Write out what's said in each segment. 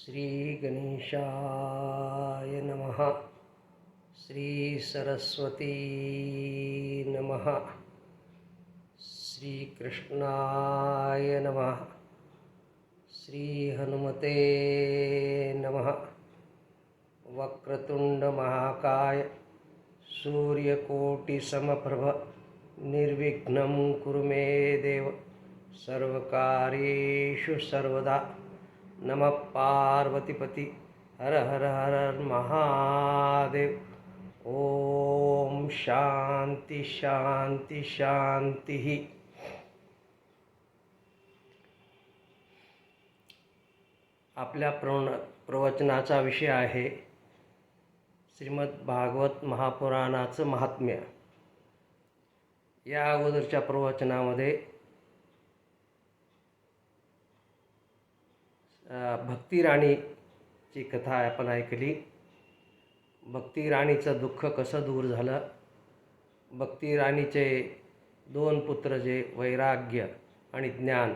श्री गणेशाय नमः। श्री सरस्वती नमः। श्री कृष्णाय नमः। श्री हनुमते नमः। वक्रतुंड महाकाय सूर्यकोटिसमप्रभ निर्विघ्नं कुरु मे देव सर्वकार्येषु सर्वदा। नमः पार्वतीपति हर हर हर महादेव। ओम शांति शांति शांति। आपल्या प्रवचनाचा विषय आहे श्रीमद भागवत महापुराणाचं महात्म्य। या अगोदरच्या प्रवचनामध्ये भक्ती राणीची कथा आपण ऐकली। भक्ती राणीचं दुःख कसं दूर झालं, भक्ती राणीचे दोन पुत्र जे वैराग्य आणि ज्ञान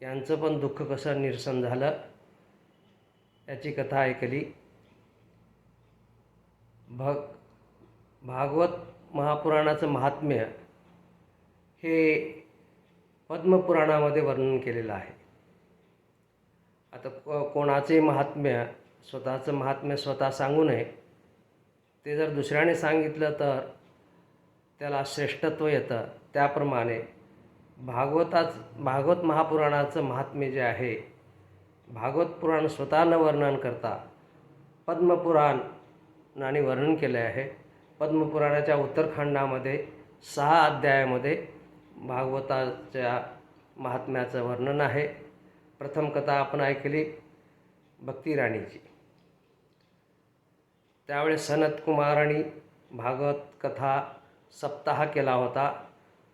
यांचं पण दुःख कसं निरसन झालं याची कथा ऐकली। भागवत महापुराणाचं महात्म्य हे पद्मपुराणामध्ये वर्णन केलेलं आहे। आता कोणाचे महात्म्य स्वतःचं महात्म्य स्वतः सांगू नये, ते जर दुसऱ्याने सांगितलं तर त्याला श्रेष्ठत्व येतं। त्याप्रमाणे भागवत महापुराणाचं महात्म्य जे आहे, भागवत पुराण स्वतः न वर्णन करता पद्मपुराणाने वर्णन केले आहे। पद्मपुराणाच्या उत्तरखंडामध्ये 6 अध्यायामध्ये भागवताच्या महात्म्याचं वर्णन आहे। प्रथम कथा आपण ऐकली भक्ती राणीची। त्यावेळेस सनत कुमारांनी भागवत कथा सप्ताह केला होता।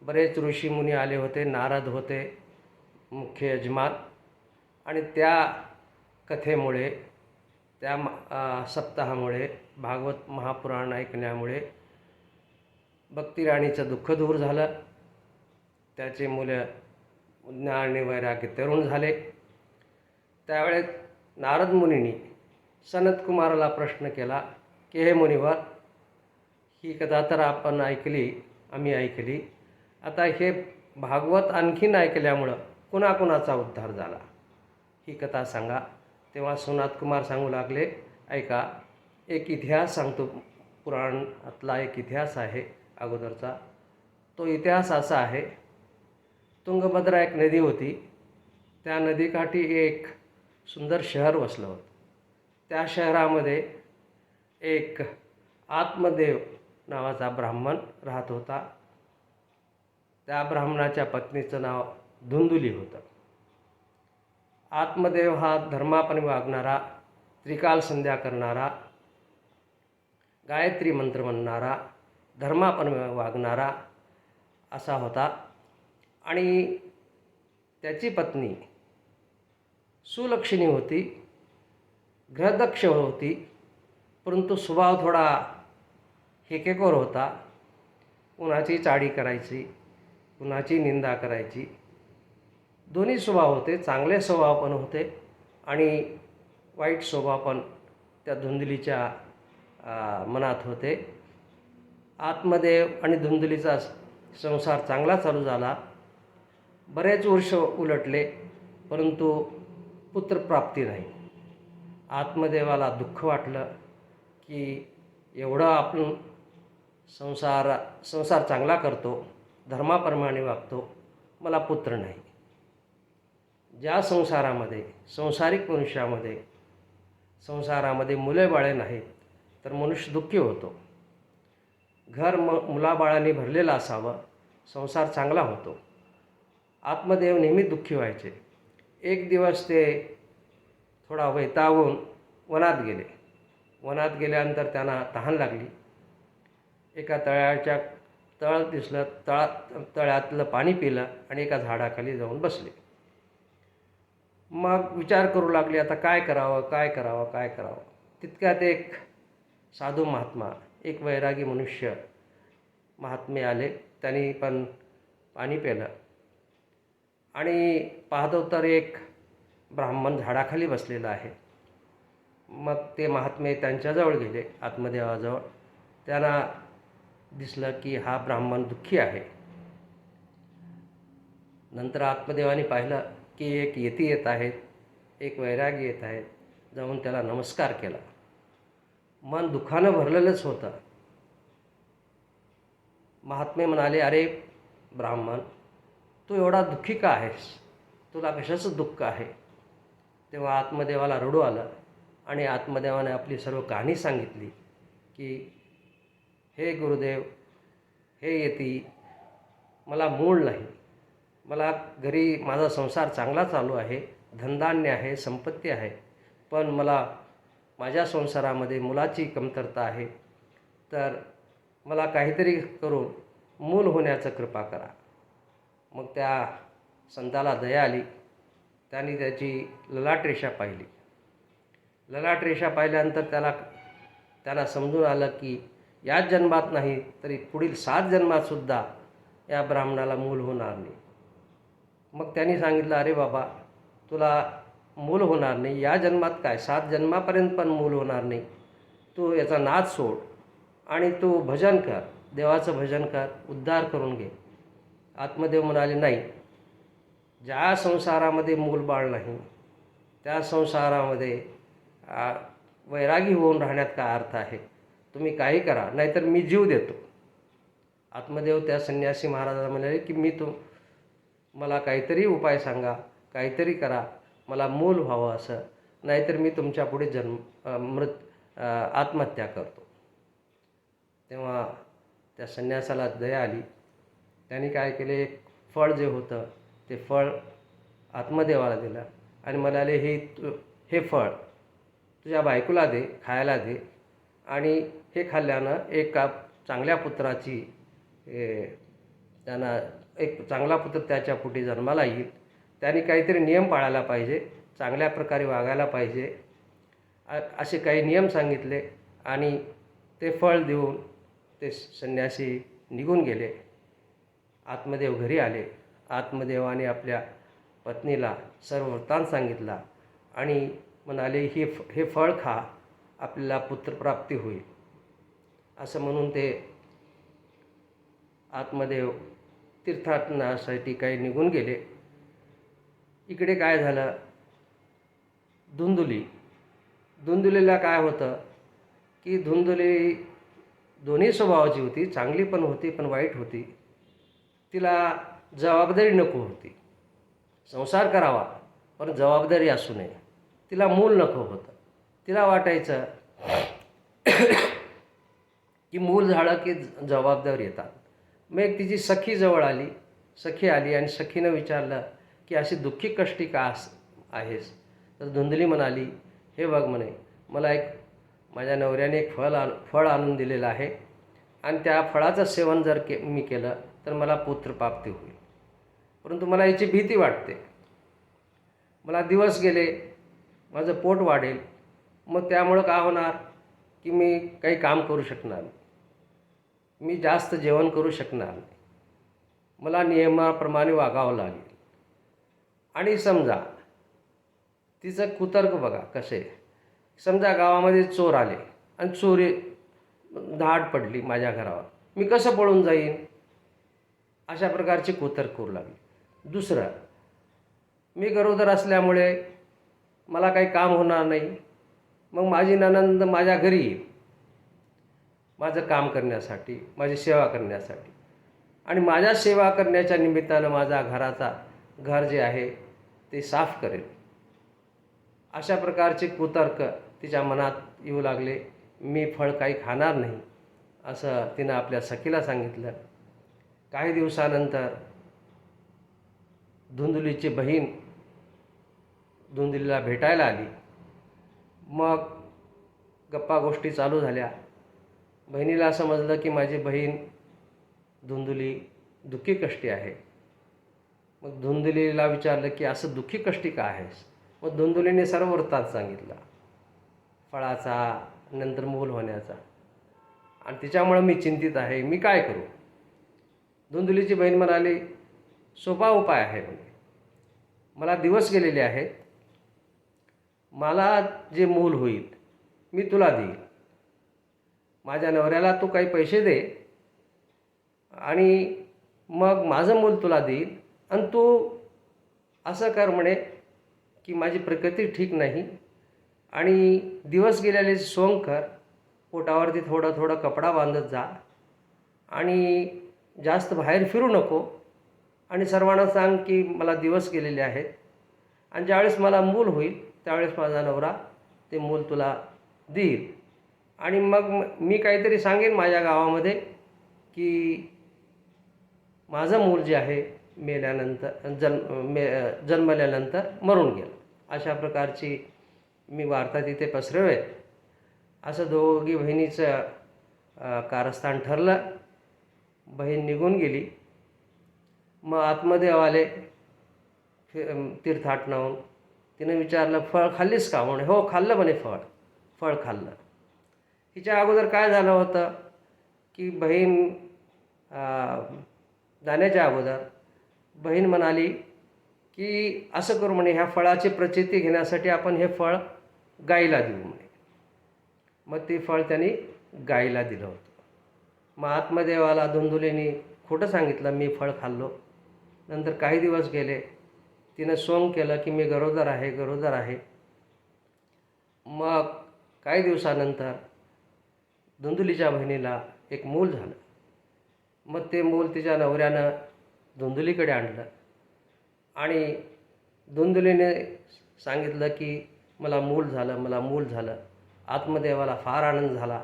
बरेच ऋषीमुनी आले होते, नारद होते मुख्य यजमान, आणि त्या कथेमुळे, त्या सप्ताहामुळे, भागवत महापुराण ऐकण्यामुळे भक्ती राणीचं दुःख दूर झालं। त्याचे मुलं ज्ञान आणि वैराग्य तरुण झाले। त्यावेळेस नारद मुनींनी सनत कुमाराला प्रश्न केला की हे मुनिवर, ही कथा तर आपण ऐकली, आम्ही ऐकली, आता हे भागवत आणखीन ऐकल्यामुळं कुणाकुणाचा उद्धार झाला, ही कथा सांगा। तेव्हा सनत कुमार सांगू लागले, ऐका, एक इतिहास सांगतो, पुराणातला एक इतिहास आहे अगोदरचा। तो इतिहास असा आहे, तुंगभद्रा एक नदी होती। त्या नदीकाठी एक सुंदर शहर वसलं होतं। त्या शहरामध्ये एक आत्मदेव नावाचा ब्राह्मण राहत होता। त्या ब्राह्मणाच्या पत्नीचं नाव धुंदुली होतं। आत्मदेव हा धर्मापणे वागणारा, त्रिकाल संध्या करणारा, गायत्री मंत्र म्हणणारा, धर्मापणे वागणारा असा होता। आणि त्याची पत्नी सुलक्षणी होती, ग्रहदक्ष होती, परंतु स्वभाव थोडा हेकेखोर होता। कुणाची चाडी करायची, कुणाची निंदा करायची, दोन्ही स्वभाव होते। चांगले स्वभाव पण होते आणि वाईट स्वभाव पण त्या धुंदलीच्या मनात होते। आत्मदेव आणि धुंदलीचा संसार चांगला चालू झाला। बरेच वर्ष उलटले, परंतु पुत्रप्राप्ती नाही। आत्मदेवाला दुःख वाटलं की एवढं आपण संसार चांगला करतो, धर्माप्रमाणे वागतो, मला पुत्र नाही। ज्या संसारामध्ये, संसारिक मनुष्यामध्ये, संसारामध्ये मुले बाळे नाहीत तर मनुष्य दुःखी होतो। घर मुलाबाळांनी भरलेलं असावं, संसार चांगला होतो। आत्मदेव नेहमी दुःखी व्हायचे। एक दिवस ते थोडा वैतागून वनात गेले। वनात गेल्यानंतर त्यांना तहान लागली। एका तळ दिसलं, तळ्यातलं पाणी पिलं आणि एका झाडाखाली जाऊन बसले। मग विचार करू लागले, आता काय करावं, काय करावं, काय करावं। तितक्यात एक साधू महात्मा, एक वैरागी मनुष्य महात्मे आले। त्यांनी पण पाणी पिलं आणि पाहतो तर एक ब्राह्मण झाडाखाली बसलेला आहे. मग ते महात्मे त्यांच्याजवळ गेले, आत्मदेवाजवळ. त्यांना दिसलं की हा ब्राह्मण दुःखी आहे. नंतर आत्मदेवाने पाहिलं की एक यती येत आहेत, एक वैरागी येत आहेत. जाऊन त्याला नमस्कार केला. मन दुःखानं भरलेलंच होतं. महात्मे म्हणाले, अरे ब्राह्मण, तू एवढा दुःखी का आहेस? तुला कशाचं दुःख आहे? तेव्हा आत्मदेवाला रडू आलं आणि आत्मदेवाने आपली सर्व कहाणी सांगितली की हे गुरुदेव, हे यती, मला मूळ नाही. मला घरी माझा संसार चांगला चालू आहे, धनधान्य आहे, संपत्ती आहे, पण मला माझ्या संसारामध्ये मुलाची कमतरता आहे. तर मला काहीतरी करून मूल होण्याचं कृपा करा. मग त्या संताला दया आली. त्यांनी त्याची ललाटरेषा पाहिली. ललाटरेषा पाहिल्यानंतर त्याला समजून आलं की याच जन्मात नाही तरी पुढील 7 जन्मातसुद्धा या ब्राह्मणाला मूल होणार नाही. मग त्यांनी सांगितलं, अरे बाबा, तुला मूल होणार नाही, या जन्मात काय 7 जन्मापर्यंत पण मूल होणार नाही. तू याचा नाद सोड आणि तू भजन कर, देवाचं भजन कर, उद्धार करून घे. आत्मदेव म्हणाले, नाही, ज्या संसारामध्ये मूलबाळ नाही त्या संसारामध्ये वैरागी होऊन राहण्यात काय अर्थ आहे? तुम्ही काही करा, नाहीतर मी जीव देतो. आत्मदेव त्या संन्यासी महाराजाला म्हणाले की मला काहीतरी उपाय सांगा, काहीतरी करा, मला मूल व्हावं असं, नाहीतर मी तुमच्या पुढे आत्महत्या करतो. तेव्हा त्या संन्यासाला दया आली. त्यांनी काय केले, एक फळ जे होतं ते फळ आत्मदेवाला दिलं आणि म्हणाले, हे फळ तुझ्या बायकोला दे, खायला दे, आणि हे खाल्ल्यानं चांगल्या पुत्राची त्यांना एक चांगला पुत्र त्याच्या पोटी जन्माला येईल. त्यांनी काहीतरी नियम पाळायला पाहिजे, चांगल्या प्रकारे वागायला पाहिजे, असे काही नियम सांगितले. आणि ते फळ देऊन ते संन्यासी निघून गेले. आत्मदेव घरी आले. आत्मदेवाने आपल्या पत्नीला सर्व वृत्तांत सांगितला आणि म्हणाले, हे फळ खा, आपल्याला पुत्रप्राप्ती होईल. असं म्हणून ते आत्मदेव तीर्थाटनासाठी काही निघून गेले. इकडे काय झालं, धुंदुलीला काय होतं की धुंदुली दोन्ही स्वभावाची होती, चांगली पण होती पण वाईट होती. तिला जबाबदारी नको होती. संसार करावा पण जबाबदारी असू नये. तिला मूल नको होतं. तिला वाटायचं की मूल झालं की जबाबदारी येतात. मग एक तिची सखी जवळ आली. सखी आली आणि सखीनं विचारलं की अशी दुःखी कष्टी का आहेस? तर धुंदली म्हणाली, हे बघ म्हणे, मला माझ्या नवऱ्याने एक फळ आणून दिलेलं आहे आणि त्या फळाचं सेवन जर मी केलं तर मला पुत्रप्राप्ती होईल. परंतु मला याची भीती वाटते. मला दिवस गेले, माझं पोट वाढेल, मग त्यामुळं काय होणार की मी काही काम करू शकणार नाही, मी जास्त जेवण करू शकणार नाही, मला नियमाप्रमाणे वागावं लागेल. आणि समजा तिचं कुतर्क बघा कसे. समजा गावामध्ये चोर आले आणि चोरी धाड पडली माझ्या घरावर, मी कसं पळून जाईन? अशा प्रकारची कुतर्क करू लागली. दुसरं, मी गरोदर असल्यामुळे मला काही काम होणार नाही, मग माझी नणंद माझ्या घरी येईल माझं काम करण्यासाठी, माझी सेवा करण्यासाठी, आणि माझ्या सेवा करण्याच्या निमित्तानं माझा घर जे आहे ते साफ करेल. अशा प्रकारचे कुतर्क तिच्या मनात येऊ लागले. मी फळ काही खाणार नाही असं तिनं आपल्या सखीला सांगितलं. काही दिवसानंतर धुंदुलीची बहीण धुंदुलीला भेटायला आली. मग गप्पा गोष्टी चालू झाल्या. बहिणीला समजलं की माझी बहीण धुंदुली दुःखी कष्टी आहे. मग धुंदुलीला विचारलं की असं दुःखी कष्टी का आहेस? मग धुंदुलीने सर्व वृत्तांत सांगितला, फळाचा, नंतर मूल होण्याचा, आणि तिच्यामुळं मी चिंतित आहे, मी काय करू? धुंदुलीची बहीण म्हणाली, सोपा उपाय आहे म्हणे, मला दिवस गेलेले आहेत, मला जे मूल होईल मी तुला देईल. माझ्या नवऱ्याला तू काही पैसे दे आणि मग माझं मूल तुला देईल. आणि तू असं कर म्हणे की माझी प्रकृती ठीक नाही आणि दिवस गेलेले सोंग कर, पोटावरती थोडं थोडं कपडा बांधत जा आणि जास्त बाहेर फिरू नको आणि सर्वांना सांग की मला दिवस गेलेले आहेत आणि ज्यावेळेस मला मूल होईल त्यावेळेस माझा नवरा ते मूल तुला देईल. आणि मग मी काहीतरी सांगेन माझ्या गावामध्ये की माझं मूल जे आहे मेल्यानंतर जन्मल्यानंतर मरून गेलं. अशा प्रकारची मी वार्ता तिथे पसरवेल. असं दोघी बहिणीचं कारस्थान ठरलं. बहीण निघून गेली. मग आतमध्ये आले तीर्थाटनाहून. तिनं विचारलं, फळ खाल्लीस का? म्हणे हो खाल्लं म्हणे, फळ खाल्लं. हिच्या अगोदर काय झालं होतं की बहीण जाण्याच्या अगोदर बहीण म्हणाली की असं करू म्हणे, ह्या फळाची प्रचिती घेण्यासाठी आपण हे फळ गाईला देऊ म्हणे. मग ते फळ त्यांनी गाईला दिलं होतं. मग आत्मदेवाला धुंदुलीने खोटं सांगितलं, मी फळ खाल्लो. नंतर काही दिवस गेले, तिनं सोंग केलं की मी गरोदर आहे. मग काही दिवसानंतर धुंदुलीच्या बहिणीला एक मूल झालं. मग ते मूल तिच्या नवऱ्यानं धुंदुलीकडे आणलं आणि धुंदुलीने सांगितलं की मला मूल झालं. आत्मदेवाला फार आनंद झाला.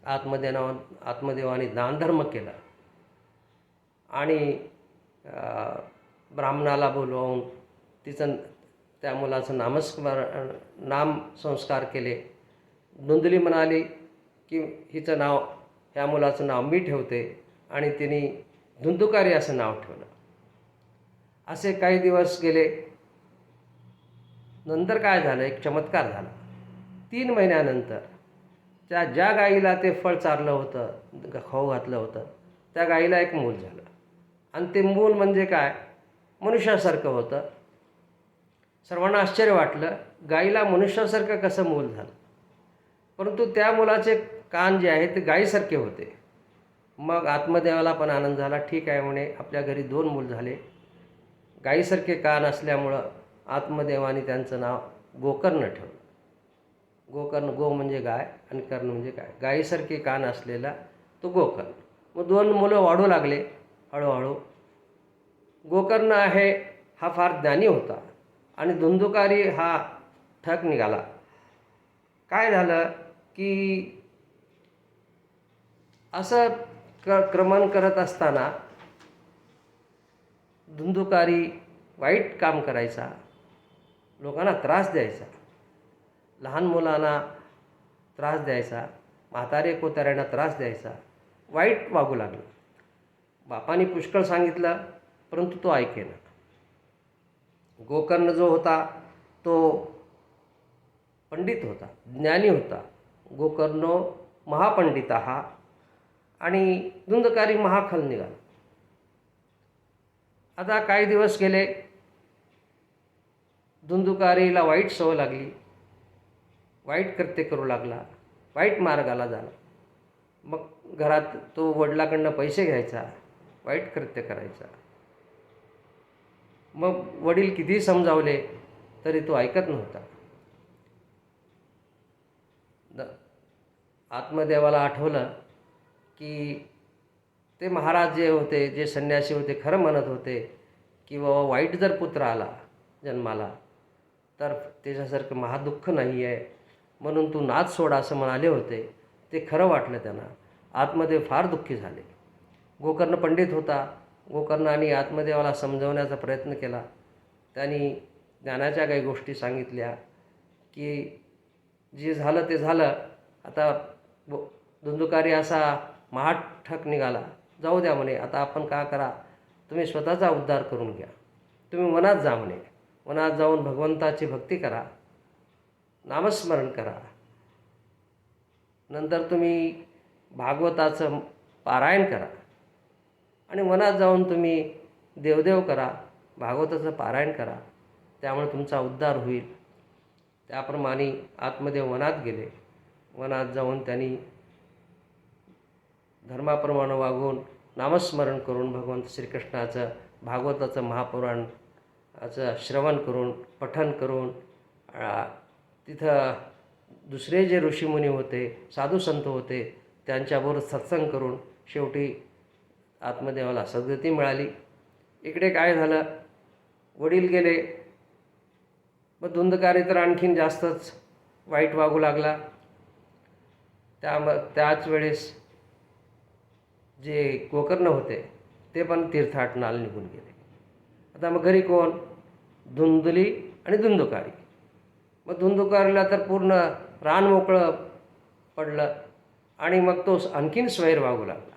आत्मदेवाने दानधर्म केला आणि ब्राह्मणाला बोलवून त्या मुलाचं नामसंस्कार केले. धुंदुली म्हणाली की ह्या मुलाचं नाव मी ठेवते आणि तिने धुंदुकारी असं नाव ठेवलं. असे काही दिवस गेले. नंतर काय झालं, एक चमत्कार झाला. 3 महिन्यानंतर ज्या गाईला ते फळ चारलं होतं, खाऊ घातलं होतं, त्या गाईला एक मूल झालं. आणि ते मूल म्हणजे काय, मनुष्यासारखं होतं. सर्वांना आश्चर्य वाटलं, गाईला मनुष्यासारखं कसं मूल झालं. परंतु त्या मुलाचे कान जे आहेत ते गाईसारखे होते. मग आत्मदेवाला पण आनंद झाला. ठीक आहे म्हणे, आपल्या घरी 2 मूल झाले. गाईसारखे कान असल्यामुळं आत्मदेवाने त्यांचं नाव गोकर्ण ठेवलं. गो म्हणजे गाय आणि कर्ण म्हणजे काय, गाईसारखे कान असलेला तो गोकर्ण. मग 2 मुलं वाढू लागले हळूहळू. गोकर्ण हा फार ज्ञानी होता आणि धुंदुकारी हा ठग निघाला. काय झालं की असं क्रमण करत असताना धुंदुकारी वाईट काम करायचा, लोकांना त्रास द्यायचा, लहान मुलांना त्रास द्यायचा, म्हातारे कोताऱ्यांना त्रास द्यायचा, वाईट वागू लागला. बापाने पुष्कळ सांगितलं परंतु तो ऐकेना. गोकर्ण जो होता तो पंडित होता, ज्ञानी होता. गोकर्णो महापंडित हा आणि धुंदकारी महाखल निघाला. आता काही दिवस गेले. धुंदुकारीला वाईट सवय लागली, वाईट कृत्य करू लागला, वाईट मार्गाला झाला. मग घरात तो वडिलाकडनं पैसे घ्यायचा, वाईट कृत्य करायचा. मग वडील कितीही समजावले तरी तो ऐकत नव्हता. आत्मदेवाला आठवलं की ते महाराज जे होते, जे संन्यासी होते, खरं म्हणत होते की बाबा वाईट जर पुत्र आला जन्माला तर त्याच्यासारखं महादुःख नाही आहे, म्हणून तू नाद सोड असं म्हणाले होते. ते खरं वाटलं त्यांना. आत्मदेव फार दुःखी झाले. गोकर्ण पंडित होता. गोकर्णाने आत्मदेवाला समजवण्याचा प्रयत्न केला. त्यांनी ज्ञानाच्या काही गोष्टी सांगितल्या की जे झालं ते झालं. आता धुंदुकारी असा महाठक निघाला, जाऊ द्या म्हणे. आता आपण का करा, तुम्ही स्वतःचा उद्धार करून घ्या. तुम्ही वनात जा म्हणे. वनात जाऊन भगवंताची भक्ती करा, नामस्मरण करा. नंतर तुम्ही भागवताचं पारायण करा आणि वनात जाऊन तुम्ही देवदेव करा, भागवताचं पारायण करा. त्यामुळे तुमचा उद्धार होईल. त्याप्रमाणे आतमध्ये वनात गेले. वनात जाऊन त्यांनी धर्माप्रमाणे वागून नामस्मरण करून भगवंत श्रीकृष्णाचं भागवताचं महापुराणाचं श्रवण करून पठण करून तिथं दुसरे जे ऋषीमुनी होते, साधू संत होते, त्यांच्याबरोबर सत्संग करून शेवटी आत्मदेवाला सद्गती मिळाली. इकडे काय झालं, वडील गेले. मग धुंदकारी तर आणखीन जास्तच वाईट वागू लागला. त्याच वेळेस जे गोकर्ण होते ते पण तीर्थाटनाला निघून गेले. आता मग घरी कोण, धुंदली आणि धुंदुकारी. मग धुंदुकारीला तर पूर्ण रान मोकळं पडलं आणि मग तो आणखीन स्वैर वागू लागला.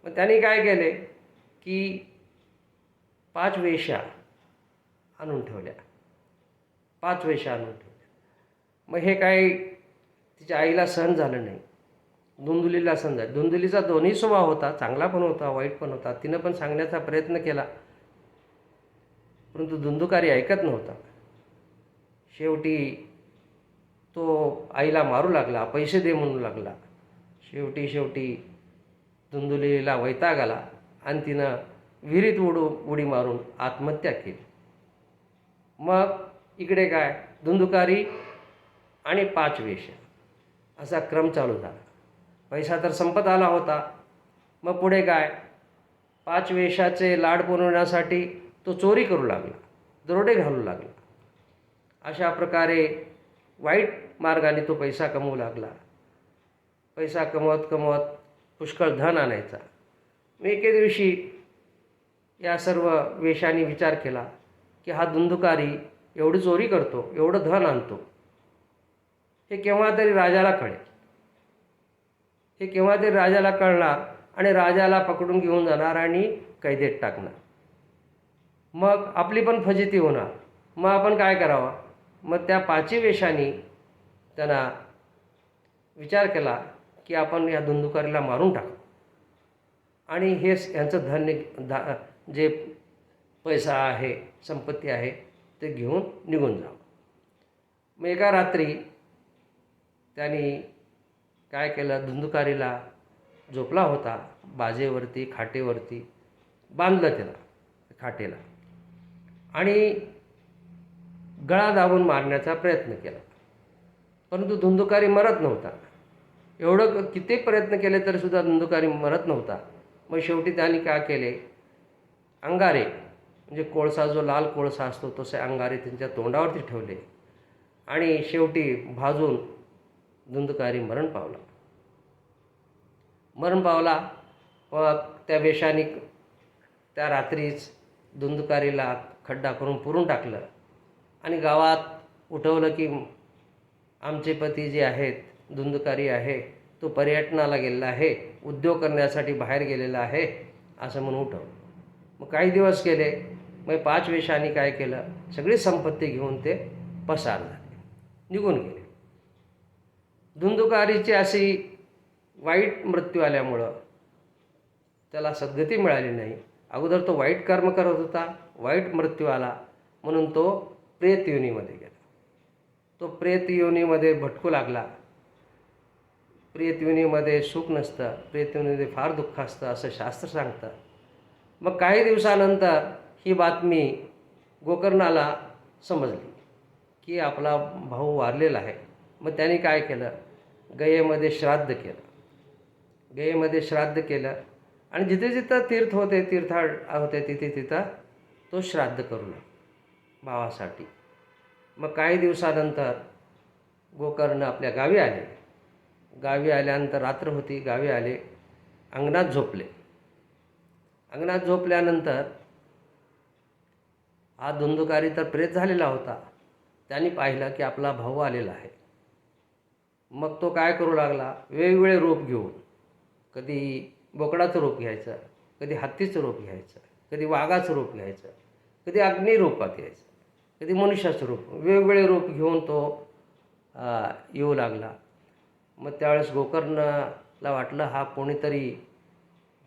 मग त्यांनी काय केले की 5 वेश्या आणून ठेवल्या. 5 वेश्या आणून ठेवल्या. मग हे काय तिच्या आईला सहन झालं नाही, धुंदुलीला सहन झालं. धुंदुलीचा दोन्ही स्वभाव होता, चांगला पण होता वाईट पण होता. तिनं पण सांगण्याचा प्रयत्न केला, परंतु धुंदुकारी ऐकत नव्हता. शेवटी तो आईला मारू लागला, पैसे दे म्हणू लागला. शेवटी धुंदुलीला वैताग आला आणि तिनं विहिरीत उडी मारून आत्महत्या केली. मग इकडे काय, धुंदुकारी आणि 5 वेश्या असा क्रम चालू झाला. पैसा तर संपत आला होता. मग पुढे काय, 5 वेश्याचे लाड पुरवण्यासाठी तो चोरी करू लागला, दरोडे घालू लागला. अशा प्रकारे वाईट मार्गाने तो पैसा कमवू लागला. पैसा कमवत पुष्कळ धन आणायचा. मग एके दिवशी या सर्व वेशांनी विचार केला की हा धुंदुकारी एवढी चोरी करतो, एवढं धन आणतो, हे केव्हा तरी राजाला कळेल. हे केव्हा तरी राजाला कळणार आणि राजाला पकडून घेऊन जाणार आणि कैदेत टाकणार. मग आपली पण फजिती होणार. मग आपण काय करावं. मग त्या 5 वेशांनी त्यांना विचार केला की आपण या धुंदुकारीला मारून टाकू आणि हे यांचं जे पैसा आहे, संपत्ती आहे, ते घेऊन निघून जावं. मग एका रात्री त्यांनी काय केलं, धुंदुकारीला झोपला होता बाजेवरती, खाटेवरती बांधलं त्याला खाटेला आणि गळा दाबून मारण्याचा प्रयत्न केला. परंतु धुंदुकारी मरत नव्हता. एवढं किती प्रयत्न केले तरीसुद्धा धुंदुकारी मरत नव्हता. मग शेवटी त्यांनी काय केले, अंगारे म्हणजे कोळसा, जो लाल कोळसा असतो तसे अंगारे त्यांच्या तोंडावरती ठेवले आणि शेवटी भाजून धुंदुकारी मरण पावला. व त्या वेशाने त्या रात्रीच धुंदुकारीला खड्डा करून पुरून टाकलं आणि गावात उठवलं की आमचे पती जे आहेत, धुंदुकारी आहे, तो पर्यटनाला गेलेला आहे, उद्योग करण्यासाठी बाहेर गेलेला आहे, असं म्हणून उठवलं. मग काही दिवस गेले. मग 5 वेशांनी काय केलं, सगळी संपत्ती घेऊन ते पसार झाले, निघून गेले. धुंदुकारीची अशी वाईट मृत्यू आल्यामुळं त्याला सद्गती मिळाली नाही. अगोदर तो वाईट कर्म करत होता, वाईट मृत्यू आला म्हणून तो प्रेत योनीमध्ये गेला. तो प्रेत योनीमध्ये भटकू लागला. प्रेत योनीमध्ये सुख नसतं, प्रेत योनीमध्ये फार दुःख असतं असं शास्त्र सांगतं. मग काही दिवसानंतर ही बातमी गोकर्णाला समजली की आपला भाऊ वारलेला आहे. मग त्यांनी काय केलं, गयेमध्ये श्राद्ध केलं. गयेमध्ये श्राद्ध केलं आणि जिथे जिथं तीर्थ होते, तीर्थाळ होते, तिथं तो श्राद्ध करू लागला भावासाठी. मग काही दिवसानंतर गोकर्ण आपल्या गावी आले. गावी आल्यानंतर रात्र होती, गावी आले, अंगणात झोपले. अंगणात झोपल्यानंतर हा धुंदुकारी तर प्रेत झालेला होता. त्यांनी पाहिलं की आपला भाऊ आलेला आहे. मग तो काय करू लागला, वेगवेगळे रूप घेऊन, कधी बोकडाचं रूप घ्यायचं, कधी हत्तीचं रूप घ्यायचं, कधी वाघाचं रूप घ्यायचं, कधी अग्निरूपात यायचं, कधी मनुष्याचं रूप, वेगवेगळे रूप घेऊन तो येऊ लागला. मग त्यावेळेस गोकर्णला वाटलं हा कोणीतरी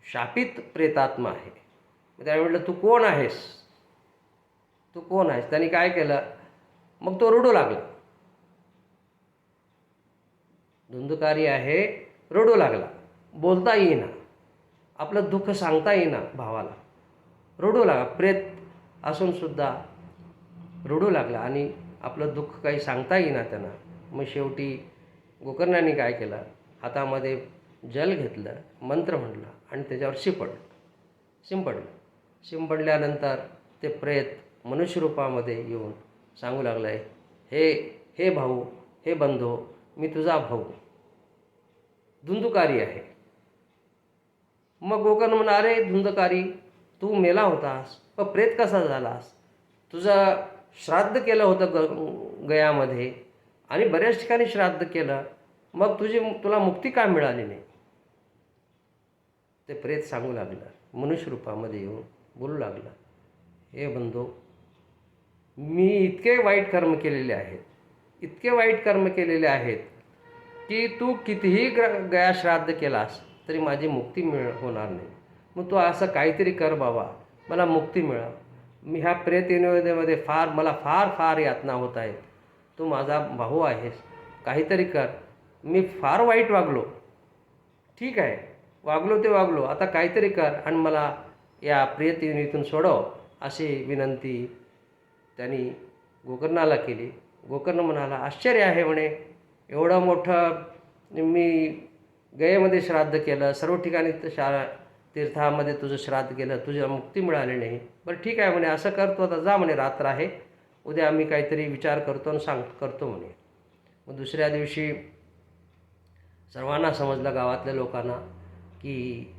शापित प्रेतात्मा आहे. मग त्यावेळी म्हटलं, तू कोण आहेस, तू कोण आहेस. त्यांनी काय केलं, मग तो रडू लागला. धुंदुकारी आहे, रडू लागला. बोलता येईना, आपलं दुःख सांगता येईना भावाला. रडू लागला. प्रेत असूनसुद्धा रडू लागला आणि आपलं दुःख काही सांगता येईना त्यांना. मग शेवटी गोकर्णाने काय केलं, हातामध्ये जल घेतलं, मंत्र म्हटलं आणि त्याच्यावर शिंपडल्यानंतर ते प्रेत मनुष्यरूपामध्ये येऊन सांगू लागलं आहे, हे हे भाऊ, हे बंधू, मी तुझा भाऊ धुंदुकारी आहे. मग गोकर्ण म्हणा, अरे धुंदकारी, तू मेला होतास, पण प्रेत कसा झालास? तुझं श्राद्ध केलं होतं गयामध्ये आणि बऱ्याच ठिकाणी श्राद्ध केलं, मग तुला मुक्ती का मिळाली नाही? ते प्रेत सांगू लागलं, मनुष्य रूपामध्ये येऊन बोलू लागलं, हे बंधू, मी इतके वाईट कर्म केलेले आहेत की तू कितीही गया श्राद्ध केलास तरी माझी मुक्ती होणार नाही. मग तू असं काहीतरी कर बाबा, मला मुक्ती मिळव. मी ह्या प्रेत योनीमध्ये मला फार यातना होत आहेत. तू माझा भाऊ आहेस, काहीतरी कर. मी फार वाईट वागलो, ठीक आहे, वागलो, आता काहीतरी कर आणि मला या प्रेत योनीतून सोडव, अशी विनंती त्यांनी गोकर्णाला केली. गोकर्ण म्हणाला, आश्चर्य आहे म्हणे, एवढं मोठं मी गयेमध्ये श्राद्ध केलं, सर्व ठिकाणी तीर्थामध्ये तुझं श्राद्ध केलं, तुझ्या मुक्ती मिळाली नाही. बरं ठीक आहे म्हणे, असं करतो, आता जा म्हणे, रात्र आहे, उद्या आम्ही काहीतरी विचार करतो आणि करतो म्हणे. मग दुसऱ्या दिवशी सर्वांना समजलं, गावातल्या लोकांना, की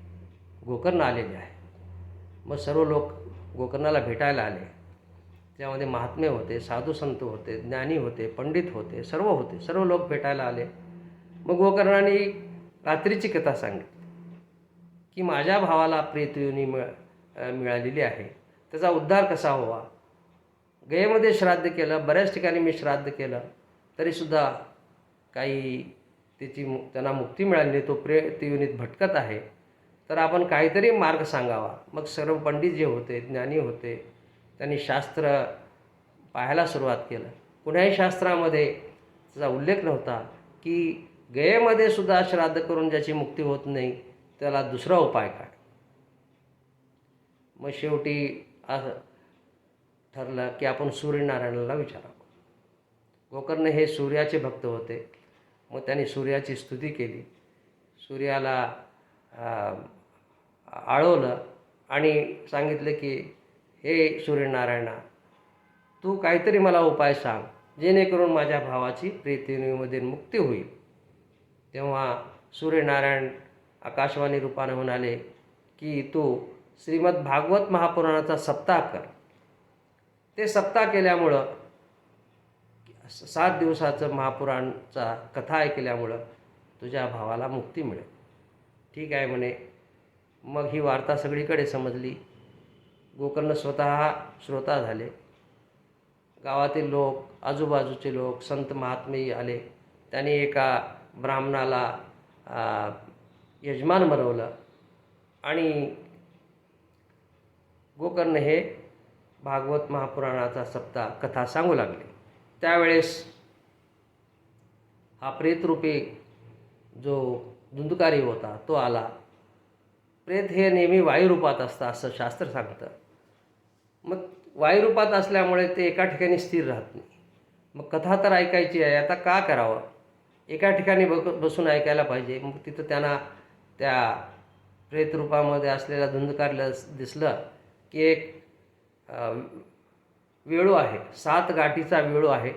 गोकर्ण आलेले आहे. मग सर्व लोक गोकर्णाला भेटायला आले. त्यामध्ये महात्मे होते, साधू संत होते, ज्ञानी होते, पंडित होते, सर्व लोक भेटायला आले. मग गोकर्णाने रात्रीची कथा सांगितली की माझ्या भावाला प्रेतयोनी मिळालेली आहे, त्याचा उद्धार कसा व्हावा. गयेमध्ये श्राद्ध केलं, बऱ्याच ठिकाणी मी श्राद्ध केलं, तरीसुद्धा काही त्यांना मुक्ती मिळाली नाही, तो प्रेतयोनीत भटकत आहे. तर आपण काहीतरी मार्ग सांगावा. मग सर्व पंडित जे होते, ज्ञानी होते, त्यांनी शास्त्र पाहायला सुरुवात केलं. कुणाही शास्त्रामध्ये त्याचा उल्लेख नव्हता की गयेमध्ये सुद्धा श्राद्ध करून ज्याची मुक्ती होत नाही त्याला दुसरा उपाय काय. मग शेवटी असं ठरलं की आपण सूर्यनारायणाला विचारावं. गोकर्ण हे सूर्याचे भक्त होते. मग त्यांनी सूर्याची स्तुती केली, सूर्याला आळवलं आणि सांगितलं की हे सूर्यनारायणा, तू काहीतरी मला उपाय सांग जेणेकरून माझ्या भावाची प्रेतयोनीमध्ये मुक्ती होईल. तेव्हा सूर्यनारायण आकाशवाणी रूपाने म्हणाले की तू श्रीमद भागवत महापुराणाचा सप्ताह कर. ते सप्ताह केल्यामुळं 7 दिवसाचं महापुराणचा कथा ऐकल्यामुळं तुझ्या भावाला मुक्ती मिळेल. ठीक आहे म्हणे. मग ही वार्ता सगळीकडे समजली. गोकर्ण स्वतः श्रोता झाले. गावातील लोक, आजूबाजूचे लोक, संत महात्मे आले. त्यांनी एका ब्राह्मणाला यजमान बनवलं आणि गोकर्ण हे भागवत महापुराणाचा सप्ताह कथा सांगू लागले. त्यावेळेस हा प्रेतरूपी जो धुंदुकारी होता तो आला. प्रेत हे नेहमी वायुरूपात असतं असं शास्त्र सांगतं. मग वायुरूपात असल्यामुळे ते एका ठिकाणी स्थिर राहत नाही. मग कथा तर ऐकायची आहे, आता का करावं, एका ठिकाणी बसून ऐकायला पाहिजे. मग तिथं त्यांना त्या प्रेतरूपामध्ये असलेल्या धुंदुकारीला दिसलं की एक वेळू आहे, 7 गाठीचा वेळू आहे.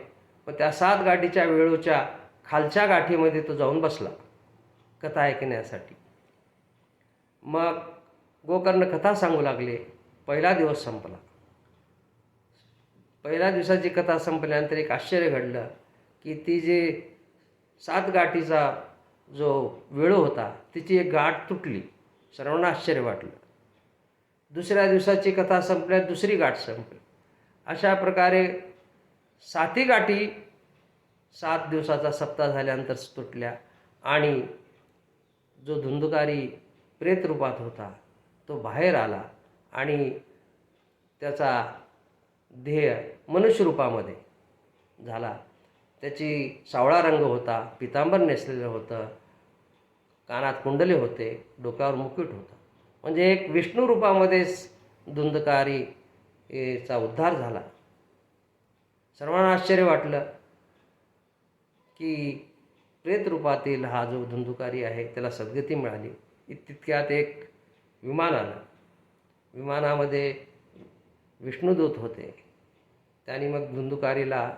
मग त्या 7 गाठीच्या वेळूच्या खालच्या गाठीमध्ये तो जाऊन बसला कथा ऐकण्यासाठी. मग गोकर्ण कथा सांगू लागले. पहिला दिवस संपला. पहिल्या दिवसाची कथा संपल्यानंतर एक आश्चर्य घडलं की ती जे 7 गाठीचा जो वेळू होता तिची एक गाठ तुटली. सर्वांना आश्चर्य वाटलं. दुसऱ्या दिवसाची कथा संपल्यात दुसरी गाठ संपली. अशा प्रकारे 7ही गाठी 7 दिवसाचा सप्ताह झाल्यानंतर तुटल्या आणि जो धुंदुकारी प्रेतरूपात होता तो बाहेर आला आणि त्याचा ध्येय मनुष्यरूपामध्ये झाला. त्याची सावळा रंग होता, पितांबर नेसलेलं होतं, कानात कुंडले होते, डोक्यावर मुकुट होता. म्हणजे एक विष्णू रूपामध्येच धुंदकारी चा उद्धार झाला. सर्वांना आश्चर्य वाटलं की प्रेत रूपातील हा जो धुंदुकारी आहे त्याला सद्गती मिळाली. तितक्यात एक विमान आलं. विमानामध्ये विष्णुदूत होते. त्यांनी मग धुंदुकारीला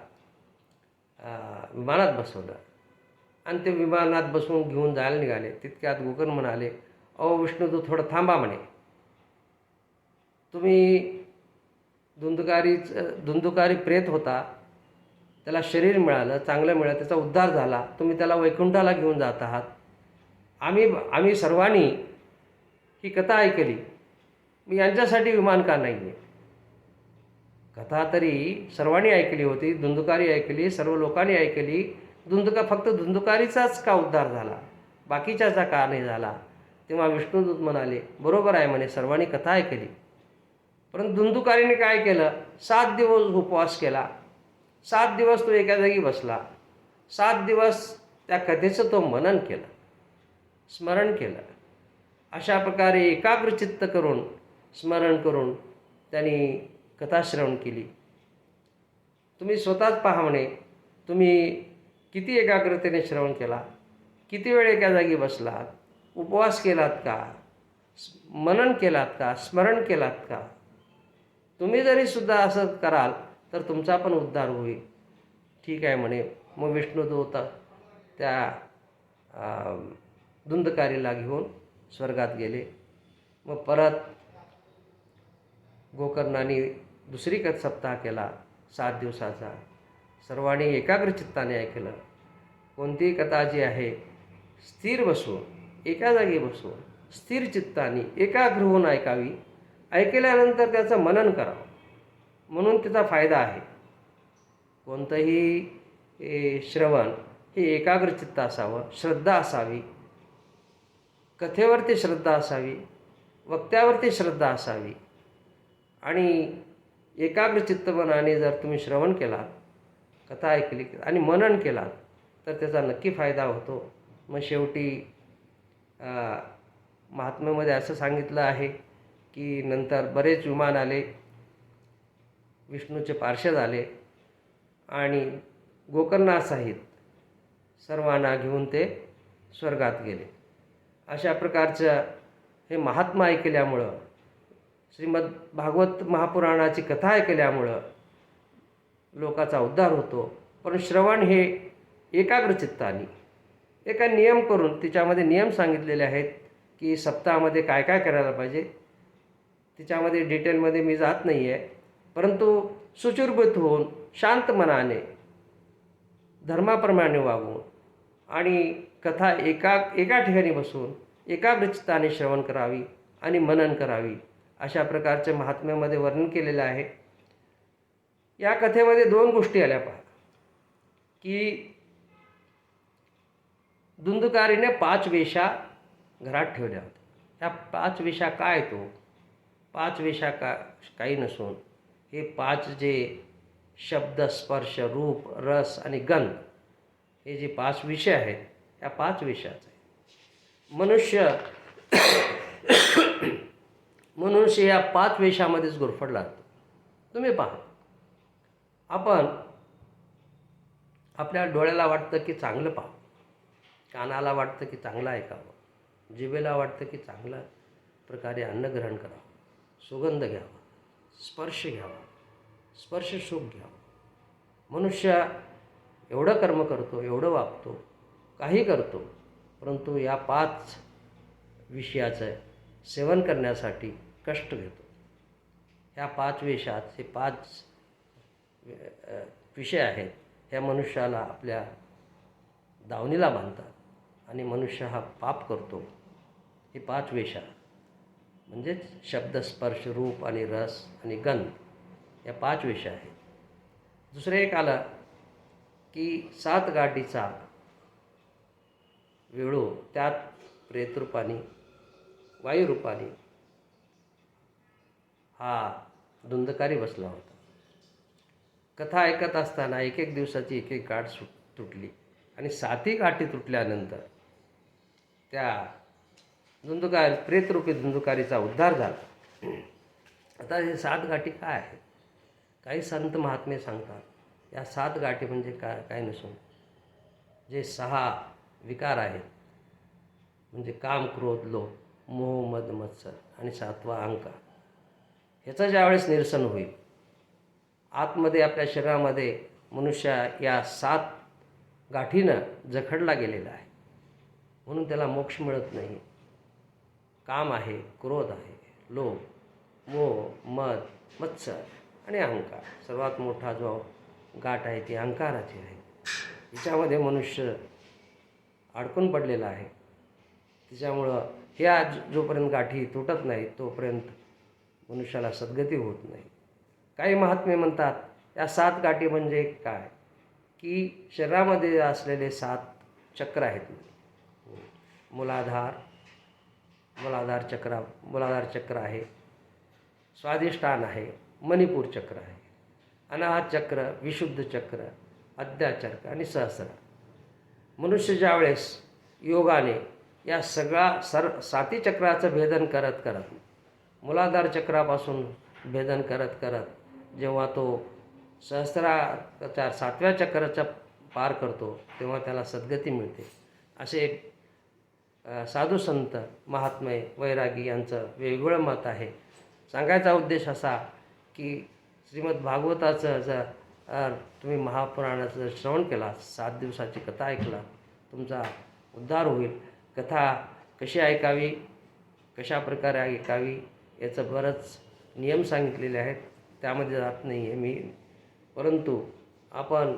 विमानात बसवलं आणि ते विमानात बसवून घेऊन जायला निघाले. तितक्यात गोकर्ण म्हणाले, अहो विष्णुदूत, थोडं थांबा म्हणे. तुम्ही धुंदुकारी प्रेत होता, त्याला शरीर मिळालं, चांगलं मिळालं, त्याचा उद्धार झाला, तुम्ही त्याला वैकुंठाला घेऊन जात आहात. आम्ही सर्वांनी ही कथा ऐकली, मी यांच्यासाठी विमान का नाही आहे? कथा तरी सर्वांनी ऐकली होती, धुंदुकारी ऐकली, सर्व लोकांनी ऐकली. फक्त धुंदुकारीचाच का उद्धार झाला, बाकीच्याचा का नाही झाला? तेव्हा विष्णुदूत म्हणाले, बरोबर आहे म्हणे, सर्वांनी कथा ऐकली, परंतु धुंदुकारीने काय केलं? 7 दिवस उपवास केला, 7 दिवस तो एका जागी बसला, 7 दिवस त्या कथेचं तो मनन केलं, स्मरण केलं. अशा प्रकारे एकाग्रचित्त करून स्मरण करून त्यांनी कथा श्रवण केली. तुम्ही स्वतःच पहा म्हणे, तुम्ही किती एकाग्रतेने श्रवण केला, किती वेळ एका जागी बसलात, उपवास केलात का, मनन केलात का, स्मरण केलात का? तुम्ही जरी सुद्धा असं कराल तर तुमचा पण उद्धार होईल. ठीक आहे म्हणे. मग विष्णुदूत त्या धुंदकारीला घेऊन स्वर्गात गेले. मग परत गोकर्णाने दुसरी सप्ताह केला 7 दिवसाचा. सर्वांनी एकाग्रचित्ताने ऐकलं. कोणतीही कथा जी आहे स्थिर बसून, एका जागी बसून स्थिर चित्ताने एकाग्र होऊन ऐकावी. ऐकल्यानंतर त्याचं मनन करावं, म्हणून त्याचा फायदा आहे. कोणतंही श्रवण हे एकाग्रचित्त असावं, श्रद्धा असावी, कथेवरती श्रद्धा असावी, वक्त्यावरती श्रद्धा असावी. आणि एकाग्रचित्त मनाने जर तुम्ही श्रवण केलात, कथा ऐकली आणि मनन केलात तर त्याचा नक्की फायदा होतो. मग शेवटी महात्म्यामध्ये असं सांगितलं आहे की नंतर बरेच विमान आले, विष्णूचे पार्षद आले आणि गोकर्णासहित सर्वांना घेऊन ते स्वर्गात गेले. अशा प्रकारचं हे महात्मा ऐकल्यामुळं, श्रीमद भागवत महापुराणाची कथा ऐकल्यामुळं लोकाचा उद्धार होतो. पण श्रवण हे एकाग्रचित्ताने, एका नियम करून, तिच्यामध्ये नियम सांगितलेले आहेत की सप्ताहामध्ये काय काय करायला पाहिजे. तिच्यामध्ये डिटेलमध्ये मी जात नाही आहे, परंतु सुचिरभूत होऊन शांत मनाने धर्माप्रमाणे वागून आणि कथा एका ठिकाणी बसून एकाग्रचित्ताने श्रवण करावी आणि मनन करावी, अशा प्रकारचे महात्म्यामध्ये वर्णन केलेलं आहे. या कथेमध्ये 2 गोष्टी आल्या पहा, की धुंदुकारीने 5 वेशा घरात ठेवल्या होत्या. ह्या 5 वेशा काय? तो 5 वेशा काही नसून हे 5 जे शब्द, स्पर्श, रूप, रस आणि गंध, हे जे 5 विषय आहेत, या 5 विषयाचं आहे. मनुष्य या 5 वेशामध्येच गुरफटला जातो. तुम्ही पहा, आपण आपल्या डोळ्याला वाटतं की चांगलं पाहावं, कानाला वाटतं की चांगलं ऐकावं, जिभेला वाटतं की चांगल्या प्रकारे अन्न ग्रहण करावं, सुगंध घ्यावा, स्पर्श घ्यावा, स्पर्श सुख घ्यावं. मनुष्य एवढं कर्म करतो, एवढं वागतो, काही करतो, परंतु या 5 विषयाचं सेवन करण्यासाठी कष्ट घेतो. ह्या 5 वेशात हे 5 विषय आहेत, ह्या मनुष्याला आपल्या दावणीला बांधतात आणि मनुष्य हा पाप करतो. हे 5 वेशा म्हणजेच शब्द, स्पर्श, रूप आणि रस आणि गंध, या 5 वेशा आहेत. दुसरं एक आलं की 7 गाठीचा वेळू, त्यात प्रेतरूपाने, वायुरूपाने हा धुंदकारी बसला होता. कथा ऐकत असताना एक एक दिवसाची एक एक गाठ तुटली आणि 7ही गाठी तुटल्यानंतर त्या धुंदुकार प्रेतरूपी धुंदुकारीचा उद्धार झाला. आता हे 7 गाठी काय आहेत? काही संत महात्मे सांगतात या 7 गाठी म्हणजे काय नसून जे 6 विकार आहेत, म्हणजे काम, क्रोध, लोभ, मोह, मद, मत्सर आणि 7वा अहंकार, ह्याचं ज्यावेळेस निरसन होईल आतमध्ये आपल्या शरीरामध्ये मनुष्य या 7 गाठीनं जखडला गेलेला आहे, म्हणून त्याला मोक्ष मिळत नाही. काम आहे, क्रोध आहे, लोभ, मोह, मद, मत्सर आणि अहंकार. सर्वात मोठा जो गाठ आहे ती अहंकाराची आहे. हिच्यामध्ये मनुष्य अडकून पडलेला आहे. तिच्यामुळं ह्या जोपर्यंत गाठी तुटत नाही तोपर्यंत मनुष्याला सद्गती होत नाही. काही महात्मे म्हणतात या 7 गाठी म्हणजे काय, की शरीरामध्ये असलेले 7 चक्र आहेत. मूलाधार चक्र आहे, स्वाधिष्ठान आहे, मणिपूर चक्र आहे, अनाहत चक्र, विशुद्ध चक्र, अद्याचक्र आणि सहस्रार. मनुष्य ज्यावेळेस योगाने या 7ही चक्राचं भेदन करत करत मूलाधार चक्रापासून भेदन करत करत जेव्हा तो सहस्राच्या 7व्या चक्राचा पार करतो तेव्हा त्याला सद्गती मिळते. असे साधू संत महात्मे वैरागी यांचं वेगवेगळं मत आहे. सांगायचा उद्देश असा की श्रीमद भागवताचं जर तुम्ही महापुराणाचं जर श्रवण केला, 7 दिवसाची कथा ऐकला, तुमचा उद्धार होईल. कथा कशी ऐकावी, कशा प्रकारे ऐकावी याचं बरंच नियम सांगितलेले आहेत, त्यामध्ये जात नाही आहे मी. परंतु आपण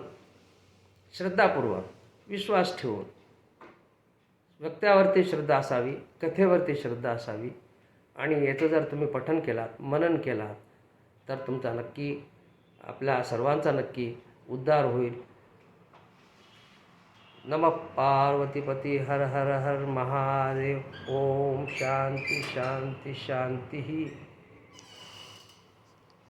श्रद्धापूर्वक विश्वास ठेवून वक्त्यावरती श्रद्धा असावी, कथेवरती श्रद्धा असावी आणि याचं जर तुम्ही पठण केलात, मनन केलात तर तुमचा नक्की, आपल्या सर्वांचा नक्की उद्धार होईल. नमः पार्वतीपती हर हर हर महादेव. ओम शांती शांती शांती.